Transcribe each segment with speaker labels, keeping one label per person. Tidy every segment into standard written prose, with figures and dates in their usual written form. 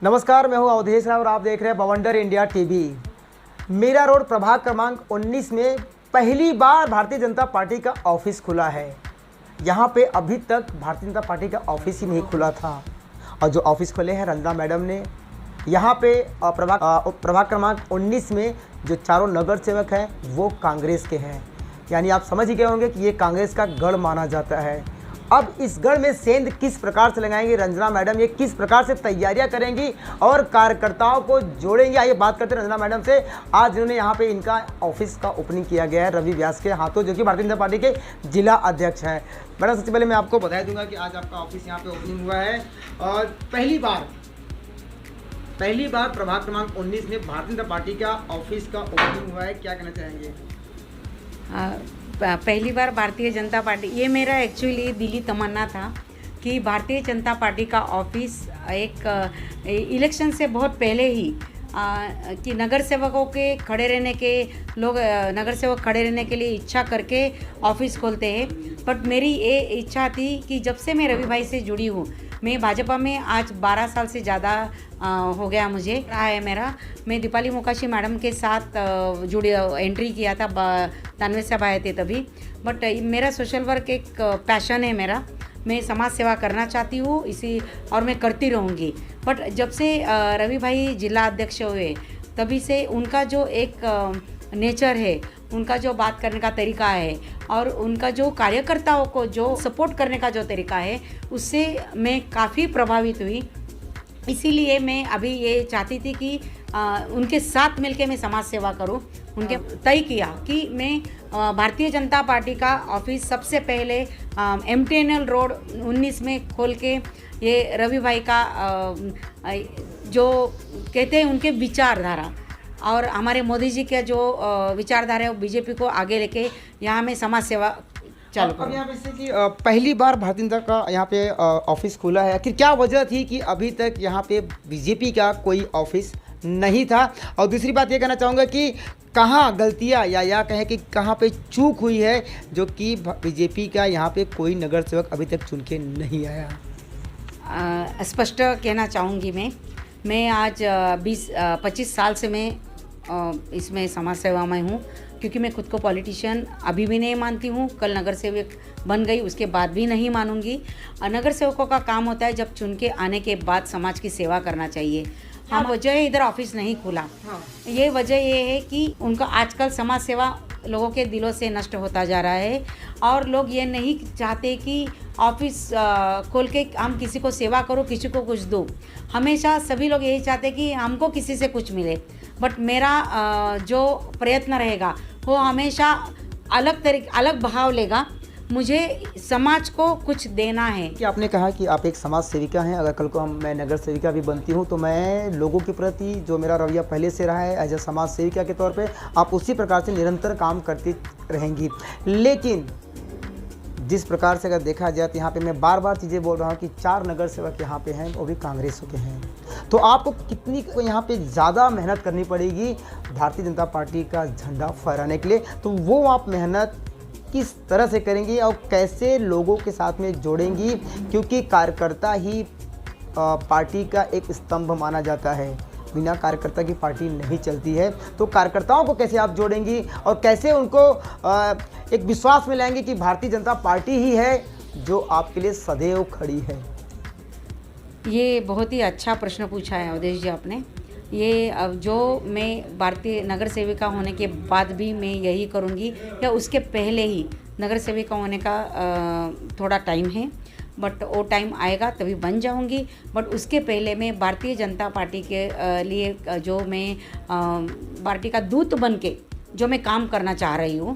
Speaker 1: नमस्कार, मैं हूं अवधेश राव और आप देख रहे हैं बवंडर इंडिया टीवी। मीरा रोड प्रभाग क्रमांक 19 में पहली बार भारतीय जनता पार्टी का ऑफिस खुला है। यहां पे अभी तक भारतीय जनता पार्टी का ऑफिस ही नहीं खुला था और जो ऑफिस खुले हैं रंजना मैडम ने। यहां पे प्रभाग क्रमांक 19 में जो चारों नगर सेवक हैं वो कांग्रेस के हैं, यानी आप समझ ही गए होंगे कि ये कांग्रेस का गढ़ माना जाता है। अब इस गढ़ में सेंध किस प्रकार से लगाएंगी रंजना मैडम, ये किस प्रकार से तैयारियां करेंगी और कार्यकर्ताओं को जोड़ेंगी, आइए बात करते हैं रंजना मैडम से। आज इन्होंने यहाँ पे इनका ऑफिस का ओपनिंग किया गया है रवि व्यास के हाथों, जो कि भारतीय जनता पार्टी के जिला अध्यक्ष हैं। मैडम, सबसे पहले मैं आपको बता दूंगा कि आज आपका ऑफिस यहाँ पे ओपनिंग हुआ है और पहली बार प्रभाग क्रमांक 19 में भारतीय जनता पार्टी का ऑफिस का ओपनिंग हुआ है, क्या कहना चाहेंगे?
Speaker 2: पहली बार भारतीय जनता पार्टी, ये मेरा एक्चुअली दिली तमन्ना था कि भारतीय जनता पार्टी का ऑफिस एक इलेक्शन से बहुत पहले ही कि नगर सेवकों के खड़े रहने के लोग नगर सेवक खड़े रहने के लिए इच्छा करके ऑफिस खोलते हैं। बट मेरी ये इच्छा थी कि जब से मैं रवि भाई से जुड़ी हूँ, मैं भाजपा में आज 12 साल से ज़्यादा हो गया मुझे रहा है मेरा। मैं दीपाली मोकाशी मैडम के साथ एंट्री किया था, 93 से आए थे तभी। बट मेरा सोशल वर्क एक पैशन है मेरा, मैं समाज सेवा करना चाहती हूँ इसी, और मैं करती रहूँगी। बट जब से रवि भाई जिला अध्यक्ष हुए तभी से उनका जो एक नेचर है, उनका जो बात करने का तरीका है और उनका जो कार्यकर्ताओं को जो सपोर्ट करने का जो तरीका है, उससे मैं काफ़ी प्रभावित हुई। इसीलिए मैं अभी ये चाहती थी कि उनके साथ मिलके मैं समाज सेवा करूं। उनके तय किया कि मैं भारतीय जनता पार्टी का ऑफिस सबसे पहले MTNL रोड 19 में खोल के ये रवि भाई का जो कहते हैं उनके विचारधारा और हमारे मोदी जी का जो विचारधारा है वो बीजेपी को आगे लेके यहाँ में समाज सेवा चालू करूँ।
Speaker 1: अब यहाँ पे जैसे कि पहली बार भारतीय जनता का यहाँ पे ऑफिस खुला है, आखिर क्या वजह थी कि अभी तक यहाँ पे बीजेपी का कोई ऑफिस नहीं था? और दूसरी बात ये कहना चाहूँगा कि कहाँ गलतियाँ या कहें कि कहाँ पे चूक हुई है जो कि बीजेपी का यहाँ पे कोई नगर सेवक अभी तक चुन के नहीं आया?
Speaker 2: स्पष्ट कहना चाहूँगी मैं आज 25 साल से मैं इसमें समाज सेवा में हूँ, क्योंकि मैं खुद को पॉलिटिशियन अभी भी नहीं मानती हूँ। कल नगर सेवक बन गई उसके बाद भी नहीं मानूंगी। नगर सेवकों का काम होता है जब चुन के आने के बाद समाज की सेवा करना चाहिए। हम वजह है इधर ऑफिस नहीं खुला, ये वजह ये है कि उनका आजकल समाज सेवा लोगों के दिलों से नष्ट होता जा रहा है और लोग ये नहीं चाहते कि ऑफिस खोल के हम किसी को सेवा करो, किसी को कुछ दो। हमेशा सभी लोग यही चाहते कि हमको किसी से कुछ मिले। बट मेरा जो प्रयत्न रहेगा वो हमेशा अलग भाव लेगा। मुझे समाज को कुछ देना है।
Speaker 1: कि आपने कहा कि आप एक समाज सेविका हैं, अगर कल को मैं नगर सेविका भी बनती हूं तो मैं लोगों के प्रति जो मेरा रवैया पहले से रहा है एज ए समाज सेविका के तौर पे, आप उसी प्रकार से निरंतर काम करती रहेंगी। लेकिन जिस प्रकार से अगर देखा जाए तो यहाँ पे मैं बार बार चीज़ें बोल रहा हूँ कि 4 नगर सेवक यहाँ पे हैं, वो भी कांग्रेस के हैं। तो आपको कितनी यहाँ पे ज़्यादा मेहनत करनी पड़ेगी भारतीय जनता पार्टी का झंडा फहराने के लिए, तो वो आप मेहनत किस तरह से करेंगी और कैसे लोगों के साथ में जोड़ेंगी? क्योंकि कार्यकर्ता ही पार्टी का एक स्तंभ माना जाता है, बिना कार्यकर्ता की पार्टी नहीं चलती है। तो कार्यकर्ताओं को कैसे आप जोड़ेंगी और कैसे उनको एक विश्वास में लाएंगे कि भारतीय जनता पार्टी ही है जो आपके लिए सदैव खड़ी है?
Speaker 2: ये बहुत ही अच्छा प्रश्न पूछा है अवधेश जी आपने। ये अब जो मैं भारतीय नगर सेविका होने के बाद भी मैं यही करूँगी या उसके पहले ही, नगर सेविका होने का थोड़ा टाइम है बट वो टाइम आएगा तभी बन जाऊंगी। बट उसके पहले मैं भारतीय जनता पार्टी के लिए जो मैं पार्टी का दूत बन के जो मैं काम करना चाह रही हूँ,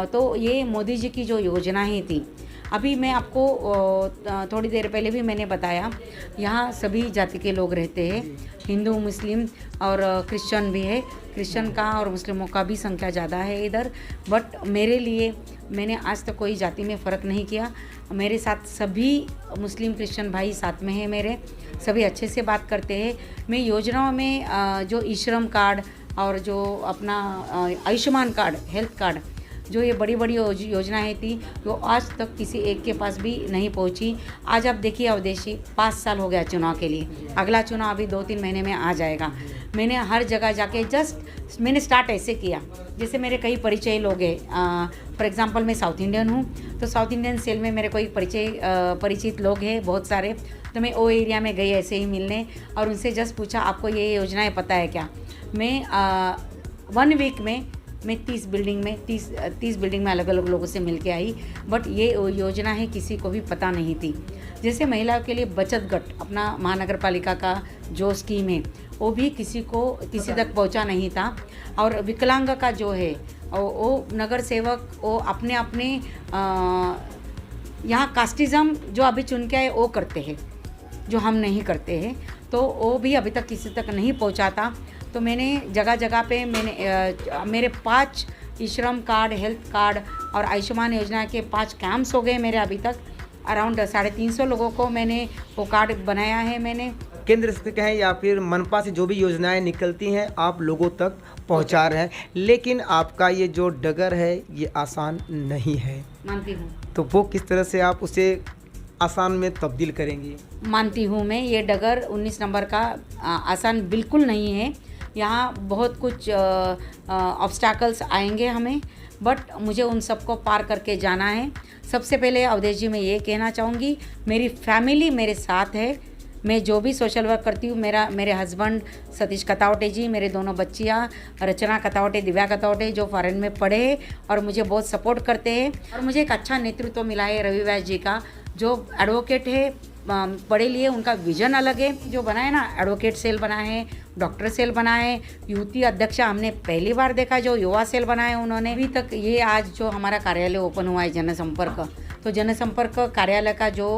Speaker 2: तो ये मोदी जी की जो योजनाएं थी, अभी मैं आपको थोड़ी देर पहले भी मैंने बताया, यहाँ सभी जाति के लोग रहते हैं, हिंदू मुस्लिम और क्रिश्चियन भी है। क्रिश्चियन का और मुस्लिमों का भी संख्या ज़्यादा है इधर। बट मेरे लिए मैंने आज तक कोई जाति में फ़र्क नहीं किया। मेरे साथ सभी मुस्लिम क्रिश्चियन भाई साथ में हैं मेरे, सभी अच्छे से बात करते हैं। मैं योजनाओं में जो ई श्रम कार्ड और जो अपना आयुष्मान कार्ड, हेल्थ कार्ड, जो ये बड़ी बड़ी योजनाएं थी वो आज तक किसी एक के पास भी नहीं पहुंची। आज आप देखिए अवधेश जी, 5 साल हो गया चुनाव के लिए, अगला चुनाव अभी 2-3 महीने में आ जाएगा। मैंने हर जगह जाके मैंने स्टार्ट ऐसे किया, जैसे मेरे कई परिचय लोग हैं। फॉर एग्जांपल मैं साउथ इंडियन हूँ, तो साउथ इंडियन सेल में मेरे कोई परिचित लोग हैं बहुत सारे, तो मैं वो एरिया में गई ऐसे ही मिलने और उनसे जस्ट पूछा आपको ये योजनाएं पता है क्या। मैं 1 वीक में मैं 30 बिल्डिंग में अलग अलग लोगों से मिल के आई, बट ये योजना है किसी को भी पता नहीं थी। जैसे महिलाओं के लिए बचत गट अपना महानगर पालिका का जो स्कीम है वो भी किसी तक पहुंचा नहीं था। और विकलांग का जो है वो नगर सेवक वो अपने यहाँ कास्टिज़म जो अभी चुन के आए वो करते हैं, जो हम नहीं करते हैं, तो वो भी अभी तक किसी तक नहीं पहुंचा था। तो मैंने जगह जगह पे मेरे 5 श्रम कार्ड, हेल्थ कार्ड और आयुष्मान योजना के 5 कैंप्स हो गए मेरे अभी तक। अराउंड 350 लोगों को मैंने वो कार्ड बनाया है। मैंने
Speaker 1: केंद्र से कहें या फिर मनपा से जो भी योजनाएं निकलती हैं आप लोगों तक पहुंचा रहे हैं, लेकिन आपका ये जो डगर है ये आसान नहीं है।
Speaker 2: मानती हूँ।
Speaker 1: तो वो किस तरह से आप उसे आसान में तब्दील करेंगी?
Speaker 2: मानती हूँ मैं, ये डगर 19 नंबर का आसान बिल्कुल नहीं है। यहाँ बहुत कुछ ऑब्स्टैकल्स आएंगे हमें, बट मुझे उन सबको पार करके जाना है। सबसे पहले अवधेश जी मैं ये कहना चाहूँगी, मेरी फैमिली मेरे साथ है। मैं जो भी सोशल वर्क करती हूँ, मेरे हस्बैंड सतीश कतावटे जी, मेरे दोनों बच्चियाँ रचना कतावटे, दिव्या कतावटे जो फॉरेन में पढ़े हैं और मुझे बहुत सपोर्ट करते हैं। और मुझे एक अच्छा नेतृत्व मिला है रवि व्यास जी का, जो एडवोकेट है, पढ़े लिए, उनका विजन अलग है। जो बना है ना, एडवोकेट सेल बना है, डॉक्टर सेल बना है, युवती अध्यक्षा हमने पहली बार देखा जो युवा सेल बना है उन्होंने। अभी तक ये आज जो हमारा कार्यालय ओपन हुआ है जनसंपर्क, तो जनसंपर्क कार्यालय का जो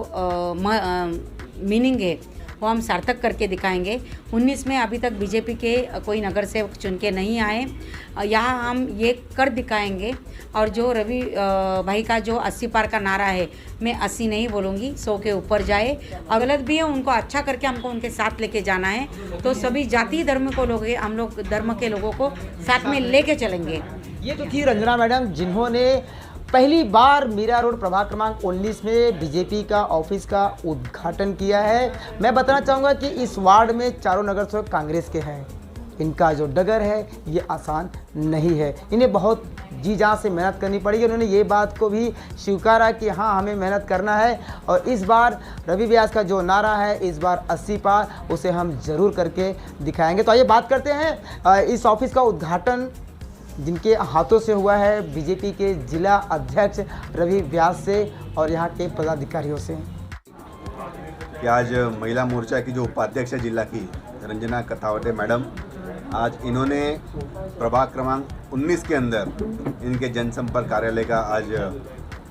Speaker 2: मीनिंग है वो हम सार्थक करके दिखाएंगे। 19 में अभी तक बीजेपी के कोई नगर सेवक चुन के नहीं आए, यहाँ हम ये कर दिखाएंगे। और जो रवि भाई का जो 80 पार का नारा है, मैं 80 नहीं बोलूँगी, 100 के ऊपर जाए। और गलत भी है उनको अच्छा करके हमको उनके साथ लेके जाना है। तो सभी जाति धर्म को लोग, हम लोग धर्म के लोगों को साथ में लेके चलेंगे।
Speaker 1: ये तो थी रंजना मैडम, जिन्होंने पहली बार मीरा रोड प्रभाग क्रमांक 19 में बीजेपी का ऑफिस का उद्घाटन किया है। मैं बताना चाहूँगा कि इस वार्ड में चारों नगर सेवक कांग्रेस के हैं। इनका जो डगर है ये आसान नहीं है, इन्हें बहुत जी जान से मेहनत करनी पड़ेगी। उन्होंने ये बात को भी स्वीकारा कि हाँ हमें मेहनत करना है, और इस बार रवि व्यास का जो नारा है इस बार 80 पार, उसे हम ज़रूर करके दिखाएंगे। तो आइए बात करते हैं इस ऑफिस का उद्घाटन जिनके हाथों से हुआ है बीजेपी के जिला अध्यक्ष रवि व्यास से और यहाँ के पदाधिकारियों से।
Speaker 3: कि आज महिला मोर्चा की जो उपाध्यक्ष है जिला की रंजना कतावटे मैडम, आज इन्होंने प्रभाग क्रमांक 19 के अंदर इनके जनसंपर्क कार्यालय का आज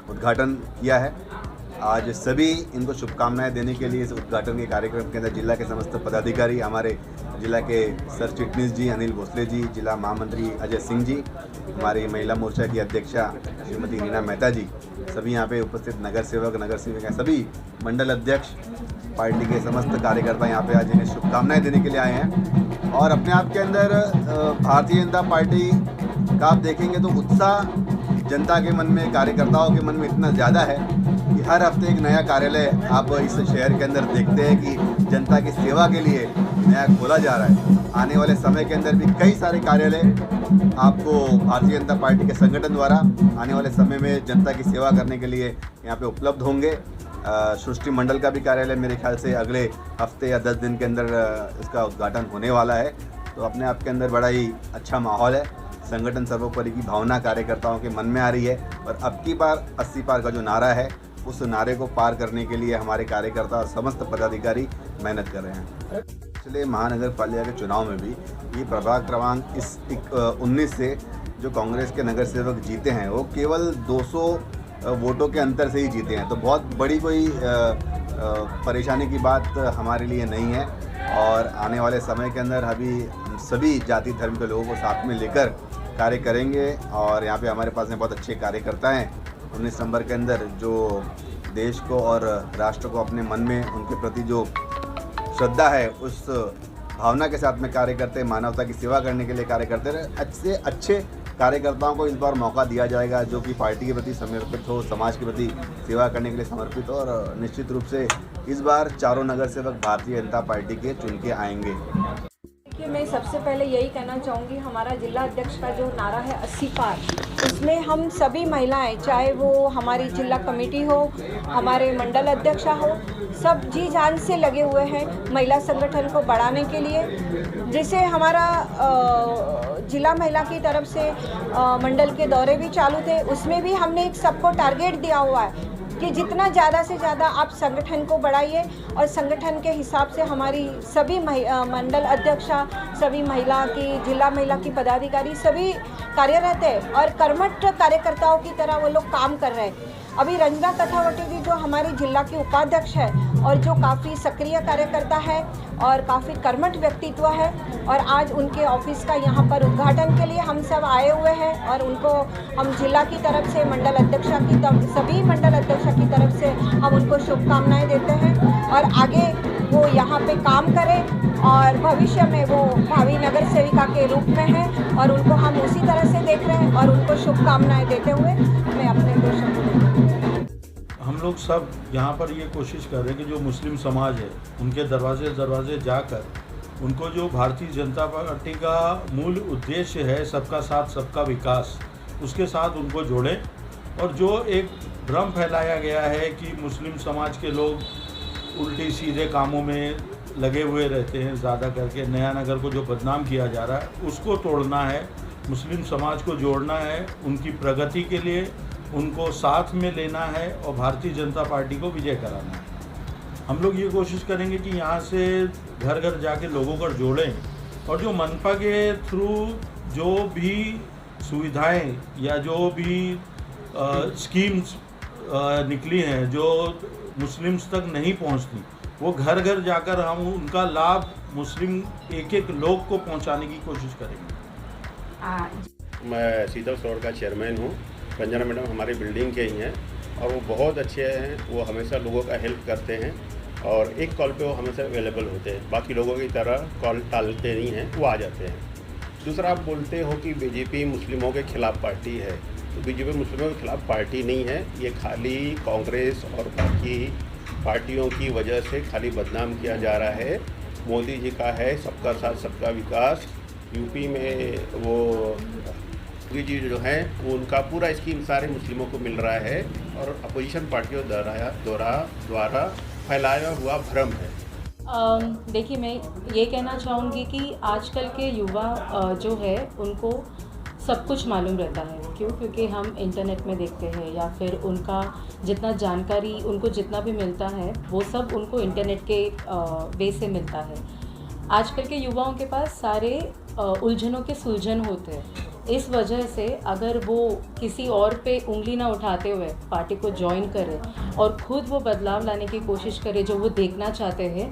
Speaker 3: उद्घाटन किया है। आज सभी इनको शुभकामनाएं देने के लिए इस उद्घाटन के कार्यक्रम के अंदर जिला के समस्त पदाधिकारी, हमारे जिला के सर चिटनीस जी अनिल भोसले जी, जिला महामंत्री अजय सिंह जी, हमारी महिला मोर्चा की अध्यक्षा श्रीमती रीना मेहता जी, सभी यहाँ पे उपस्थित नगर सेवक सभी मंडल अध्यक्ष, पार्टी के समस्त कार्यकर्ता यहाँ पे आज इन्हें शुभकामनाएं देने के लिए आए हैं। और अपने आप के अंदर भारतीय जनता पार्टी का आप देखेंगे तो उत्साह जनता के मन में, कार्यकर्ताओं के मन में इतना ज़्यादा है कि हर हफ्ते एक नया कार्यालय आप इस शहर के अंदर देखते हैं कि जनता की सेवा के लिए नया खोला जा रहा है। आने वाले समय के अंदर भी कई सारे कार्यालय आपको भारतीय जनता पार्टी के संगठन द्वारा आने वाले समय में जनता की सेवा करने के लिए यहाँ पे उपलब्ध होंगे। सृष्टि मंडल का भी कार्यालय मेरे ख्याल से अगले हफ्ते या 10 दिन के अंदर इसका उद्घाटन होने वाला है। तो अपने आप के अंदर बड़ा ही अच्छा माहौल है, संगठन सर्वोपरि की भावना कार्यकर्ताओं के मन में आ रही है। और अब की बार 80 पार का जो नारा है, उस नारे को पार करने के लिए हमारे कार्यकर्ता और समस्त पदाधिकारी मेहनत कर रहे हैं। पिछले महानगर पालिका के चुनाव में भी ये प्रभाग क्रमांक 19 से जो कांग्रेस के नगर सेवक जीते हैं वो केवल 200 वोटों के अंतर से ही जीते हैं। तो बहुत बड़ी कोई परेशानी की बात हमारे लिए नहीं है। और आने वाले समय के अंदर अभी हम सभी जाति धर्म के लोगों को साथ में लेकर कार्य करेंगे। और यहाँ पे हमारे पास में बहुत अच्छे कार्यकर्ता हैं 19 नंबर के अंदर, जो देश को और राष्ट्र को अपने मन में उनके प्रति जो श्रद्धा है उस भावना के साथ में कार्य करते हैं, मानवता की सेवा करने के लिए कार्य करते रहे, अच्छे कार्यकर्ताओं को इस बार मौका दिया जाएगा जो कि पार्टी के प्रति समर्पित हो, समाज के प्रति सेवा करने के लिए समर्पित हो, और निश्चित रूप से इस बार चारों नगर सेवक भारतीय जनता पार्टी के चुन के आएंगे।
Speaker 4: देखिए, मैं सबसे पहले यही कहना चाहूँगी, हमारा जिला अध्यक्ष का जो नारा है 80 पार, उसमें हम सभी महिलाएं, चाहे वो हमारी जिला कमेटी हो, हमारे मंडल अध्यक्ष हो, सब जी जान से लगे हुए हैं महिला संगठन को बढ़ाने के लिए। जिसे हमारा जिला महिला की तरफ से मंडल के दौरे भी चालू थे, उसमें भी हमने एक सबको टारगेट दिया हुआ है कि जितना ज़्यादा से ज़्यादा आप संगठन को बढ़ाइए, और संगठन के हिसाब से हमारी सभी मंडल अध्यक्षा, सभी महिला की, जिला महिला की पदाधिकारी सभी कार्यरत है और कर्मठ कार्यकर्ताओं की तरह वो लोग काम कर रहे हैं। अभी रंजना कथावटी जी जो हमारी जिला की उपाध्यक्ष है और जो काफ़ी सक्रिय कार्यकर्ता है और काफ़ी कर्मठ व्यक्तित्व है, और आज उनके ऑफिस का यहाँ पर उद्घाटन के लिए हम सब आए हुए हैं, और उनको हम जिला की तरफ से, मंडल अध्यक्षा की सभी मंडल अध्यक्षा की तरफ से हम उनको शुभकामनाएं देते हैं, और आगे वो यहाँ पे काम करें और भविष्य में वो भावी नगर सेविका के रूप में है, और उनको हम उसी तरह से देख रहे हैं, और उनको शुभकामनाएं देते हुए मैं अपने दो शब्द।
Speaker 5: हम लोग सब यहाँ पर ये कोशिश कर रहे हैं कि जो मुस्लिम समाज है उनके दरवाजे जाकर उनको जो भारतीय जनता पार्टी का मूल उद्देश्य है सबका साथ सबका विकास, उसके साथ उनको जोड़ें। और जो एक भ्रम फैलाया गया है कि मुस्लिम समाज के लोग उल्टी सीधे कामों में लगे हुए रहते हैं, ज़्यादा करके नया नगर को जो बदनाम किया जा रहा है उसको तोड़ना है, मुस्लिम समाज को जोड़ना है, उनकी प्रगति के लिए उनको साथ में लेना है और भारतीय जनता पार्टी को विजय कराना है। हम लोग ये कोशिश करेंगे कि यहाँ से घर घर जाके लोगों को जोड़ें, और जो मनपा के थ्रू जो भी सुविधाएं या जो भी स्कीम्स निकली हैं जो मुस्लिम्स तक नहीं पहुँचती, वो घर घर जाकर हम उनका लाभ मुस्लिम एक एक लोग को पहुँचाने की कोशिश करेंगे।
Speaker 6: मैं शीतल स्टोर का चेयरमैन हूँ। रंजना मैडम हमारी बिल्डिंग के ही हैं और वो बहुत अच्छे हैं, वो हमेशा लोगों का हेल्प करते हैं और एक कॉल पे वो हमेशा अवेलेबल होते हैं, बाकी लोगों की तरह कॉल टालते नहीं हैं, वो आ जाते हैं। दूसरा, आप बोलते हो कि बीजेपी मुस्लिमों के खिलाफ पार्टी है, तो बीजेपी मुस्लिमों के खिलाफ पार्टी नहीं है, ये खाली कांग्रेस और बाकी पार्टियों की वजह से खाली बदनाम किया जा रहा है। मोदी जी का है सबका साथ सबका विकास, यूपी में वो मोदी जी जो है वो उनका पूरा स्कीम सारे मुस्लिमों को मिल रहा है और अपोजिशन पार्टियों द्वारा फैलाया हुआ भ्रम है।
Speaker 7: देखिए, मैं ये कहना चाहूँगी कि आजकल के युवा जो है उनको सब कुछ मालूम रहता है। क्यों? क्योंकि हम इंटरनेट में देखते हैं या फिर उनका जितना जानकारी उनको जितना भी मिलता है वो सब उनको इंटरनेट के वे से मिलता है। आजकल के युवाओं के पास सारे उलझनों के सुलझन होते हैं। इस वजह से अगर वो किसी और पे उंगली ना उठाते हुए पार्टी को ज्वाइन करें और ख़ुद वो बदलाव लाने की कोशिश करें जो वो देखना चाहते हैं,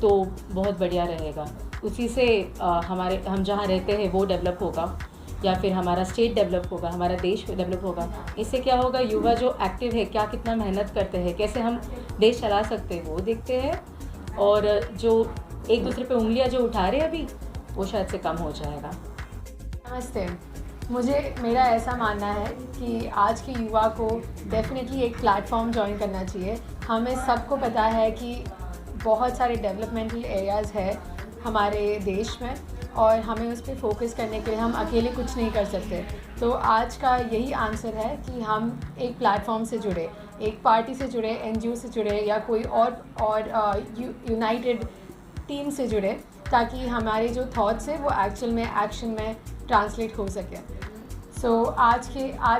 Speaker 7: तो बहुत बढ़िया रहेगा। उसी से हम जहाँ रहते हैं वो डेवलप होगा, या फिर हमारा स्टेट डेवलप होगा, हमारा देश डेवलप होगा। इससे क्या होगा, युवा जो एक्टिव है क्या कितना मेहनत करते हैं, कैसे हम देश चला सकते हैं वो देखते हैं, और जो एक दूसरे पे उंगलियां जो उठा रहे हैं अभी, वो शायद से कम हो जाएगा।
Speaker 8: नमस्ते। मेरा ऐसा मानना है कि आज के युवा को डेफिनेटली एक प्लेटफॉर्म ज्वाइन करना चाहिए। हमें सबको पता है कि बहुत सारे डेवलपमेंटल एरियाज़ है हमारे देश में और हमें उस पर फोकस करने के लिए हम अकेले कुछ नहीं कर सकते। तो आज का यही आंसर है कि हम एक प्लेटफॉर्म से जुड़े, एक पार्टी से जुड़े, एनजीओ से जुड़े या कोई और यूनाइटेड टीम से जुड़े, ताकि हमारे जो थॉट्स है वो एक्चुअल में एक्शन में ट्रांसलेट हो सके। सो आज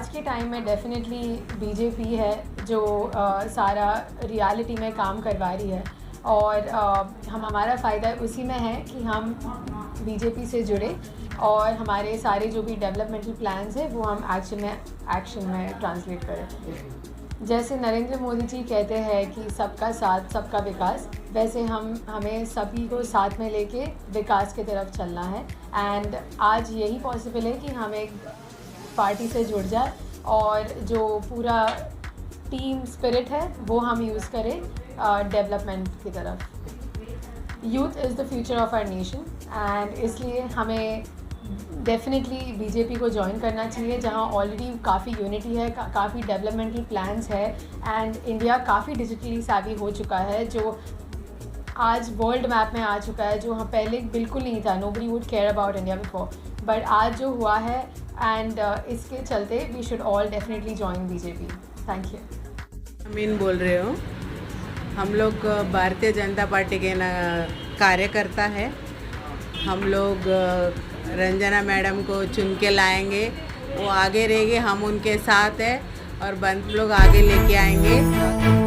Speaker 8: के टाइम में डेफिनेटली बीजेपी है जो सारा रियलिटी में काम करवा रही है, और हमारा फ़ायदा उसी में है कि हम बीजेपी से जुड़े और हमारे सारे जो भी डेवलपमेंटल प्लान्स हैं वो हम एक्शन में ट्रांसलेट करें। जैसे नरेंद्र मोदी जी कहते हैं कि सबका साथ सबका विकास, वैसे हमें सभी को साथ में लेके विकास की तरफ चलना है। एंड आज यही पॉसिबल है कि हम एक पार्टी से जुड़ जाए और जो पूरा टीम स्पिरिट है वो हम यूज़ करें डेवलपमेंट की तरफ। Youth is the future of our nation, and इसलिए हमें डेफिनेटली बीजेपी को ज्वाइन करना चाहिए, जहां ऑलरेडी काफ़ी यूनिटी है, काफ़ी डेवलपमेंटल प्लान्स है एंड इंडिया काफ़ी डिजिटली savvy हो चुका है, जो आज वर्ल्ड मैप में आ चुका है, जो पहले बिल्कुल नहीं था. Nobody would care about India before, but आज जो हुआ है एंड इसके चलते we should all definitely join BJP. Thank you.
Speaker 9: अमीन बोल रहे हो. हम लोग भारतीय जनता पार्टी के कार्यकर्ता है. हम लोग रंजना मैडम को चुन के लाएंगे, वो आगे रहेंगे, हम उनके साथ हैं और हम लोग आगे लेके आएंगे.